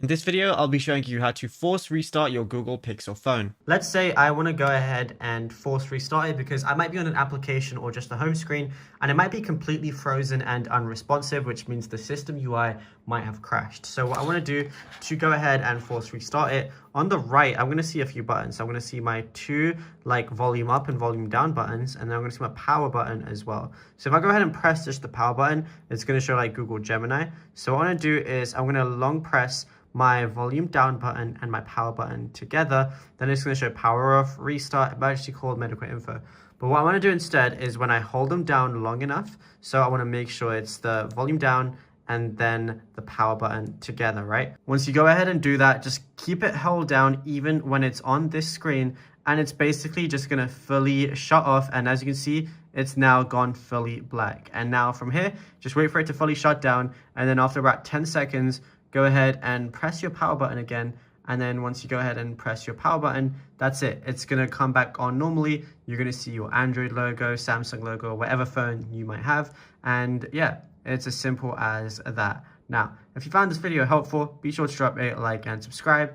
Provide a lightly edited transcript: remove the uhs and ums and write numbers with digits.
In this video, I'll be showing you how to force restart your Google Pixel phone. Let's say I want to go ahead and force restart it because I might be on an application or just a home screen and it might be completely frozen and unresponsive, which means the system UI might have crashed. So what I want to do to go ahead and force restart it, on the right, I'm going to see a few buttons. So I'm going to see my two volume up and volume down buttons, and then I'm going to see my power button as well. So if I go ahead and press just the power button, it's going to show like Google Gemini. So what I want to do is I'm going to long press my volume down button and my power button together. Then it's going to show power off, restart, emergency call, medical info. But what I want to do instead is when I hold them down long enough, so I want to make sure it's the volume down and then the power button together, right? Once you go ahead and do that, just keep it held down even when it's on this screen, and it's basically just going to fully shut off. And as you can see, it's now gone fully black. And now from here, just wait for it to fully shut down, and then after about 10 seconds, go ahead and press your power button again. And then once you go ahead and press your power button, that's it. It's going to come back on normally. You're going to see your Android logo, Samsung logo, whatever phone you might have. And yeah, it's as simple as that. Now, if you found this video helpful, be sure to drop a like and subscribe.